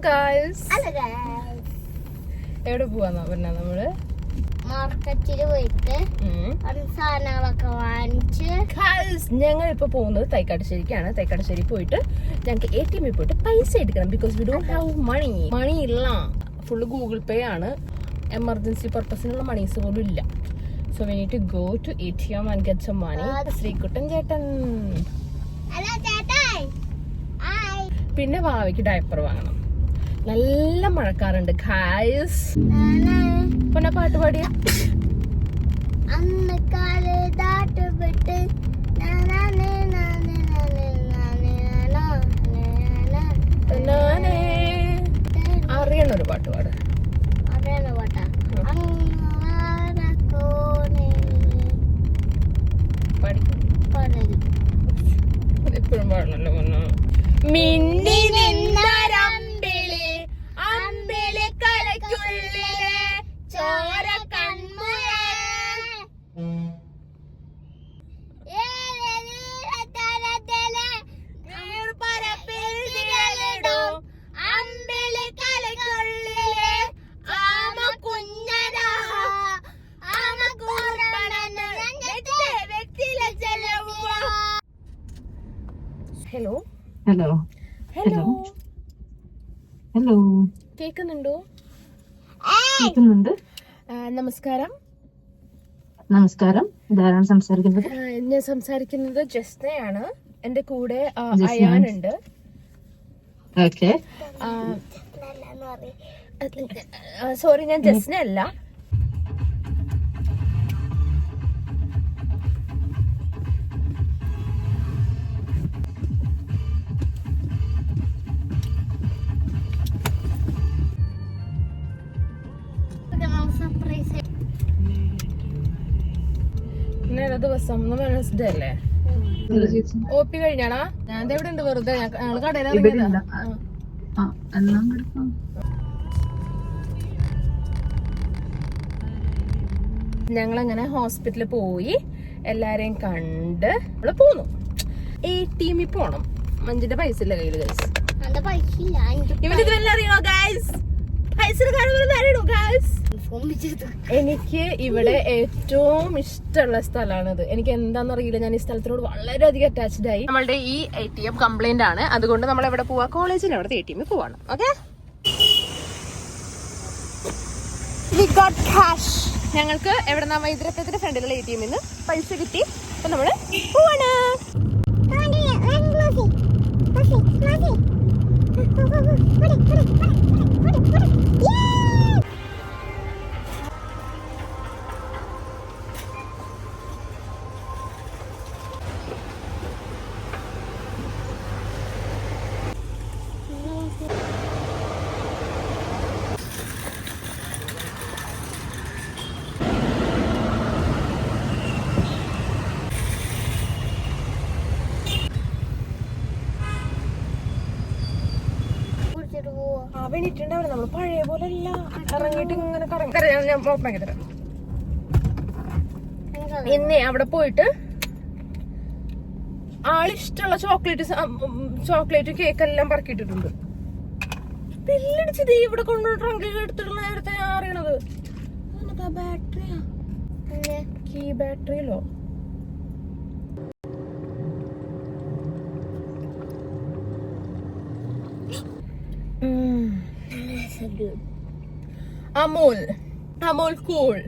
Guys. എവിടെ പോവാന്നാ പറഞ്ഞ നമ്മള് മാർക്കറ്റിൽ പോയിട്ട് സാധനങ്ങളൊക്കെ വാങ്ങിച്ച് ഞങ്ങൾ ഇപ്പൊ പോകുന്നത് തൈക്കാട്ടുശ്ശേരിക്കാണ്. തൈക്കാട്ടുശ്ശേരി പോയിട്ട് ഞങ്ങൾക്ക് ATM പോയിട്ട് പൈസ എടുക്കണം. Because we don't have money ഇല്ല. ഫുള്ള് ഗൂഗിൾ പേ ആണ്. എമർജൻസി പർപ്പസിനുള്ള മണീസ് പോലും ഇല്ല. So we need to go to ATM and get some money. Sreekuttan ചേട്ടൻ പിന്നെ വാവയ്ക്ക് ഡയപ്പർ വാങ്ങണം. നല്ല മഴക്കാറുണ്ട് ഗൈസ്. പിന്നെ പാട്ട് പാടിയ അറിയണ ഒരു പാട്ട് പാട്. എപ്പോഴും പാടണല്ലോ പൊന്നോ. മിന്നി നിന്നരമ്പിളി അമ്പിളി കലയ്ക്കുള്ളിലെ ചോര കൺമുയേ അമ്പിളി കലയ്ക്കുള്ളിലെ ആമ കുഞ്ഞരാ ആമ കൂർപ്പണന് വ്യക്തിയിലെ ചെലവുവ. ഹലോ ഹലോ ഹലോ ഹലോ കേക്കുന്നുണ്ടോ? കേൾക്കുന്നുണ്ട്. നമസ്കാരം. നമസ്കാരം. ഇതാരാണ് സംസാരിക്കുന്നത്? ഞാൻ സംസാരിക്കുന്നത് ജസ്നയാണ്. എന്റെ കൂടെ അയാനുണ്ട്. ഓക്കെ. സോറി, ഞാൻ ജസ്ന അല്ല. ദിവസം വെനസ്ഡേ അല്ലേ? OP കഴിഞ്ഞാടാ? ഞാൻ എവിടെ ഉണ്ട് വെറുതെ. ഞങ്ങള് കടയിൽ ഇറങ്ങിയതാ. ഞങ്ങളങ്ങനെ ഹോസ്പിറ്റലിൽ പോയി എല്ലാരെയും കണ്ട് നമ്മള് പോന്നു. ATM പോണം. മഞ്ചിന്റെ പൈസ ഇല്ല കയ്യില് ഗൈസ്. ഇവനെല്ലാം അറിയണോ ഗൈസ്? എനിക്ക് ഇവിടെ ഏറ്റവും ഇഷ്ടമുള്ള സ്ഥലമാണിത്. എനിക്ക് എന്താണെന്നറിയില്ല, ഞാൻ ഈ സ്ഥലത്തിനോട് വളരെയധികം അറ്റാച്ച്ഡ് ആയി. നമ്മളുടെ ഈ ATM കംപ്ലൈന്റ് ആണ്. അതുകൊണ്ട് നമ്മൾ എവിടെ പോവാ? കോളേജിൽ അവിടുത്തെ ATM പോവാണ്. Okay, we got cash. ഞങ്ങൾക്ക് എവിടെന്നാ വൈദ്യരപ്പത്തിന്റെ ഫ്രണ്ടിലുള്ള ATM ന്ന് പൈസ കിട്ടി. അപ്പൊ നമ്മള് പോവാണ്. അവനിട്ടുണ്ടാവില്ല. നമ്മള് പഴയ പോലെ അല്ല. ഇറങ്ങിയിട്ട് ഇങ്ങനെ കറങ്ങി. ഞാൻ ഓപ്പൺ ആക്കി തരാം. ഇന്നേ അവിടെ പോയിട്ട് ആളിഷ്ടമുള്ള ചോക്ലേറ്റ് കേക്ക് എല്ലാം പറക്കിയിട്ടിട്ടുണ്ട്. ബില്ലടിച്ചത് ഇവിടെ കൊണ്ട് ട്രങ്കിൽ എടുത്തിട്ടുള്ള നേരത്തെ ഞാൻ അറിയണത്. ബാറ്ററിയാ? കീ ബാറ്ററിയിലോ? അമൂൽ കൂൾ.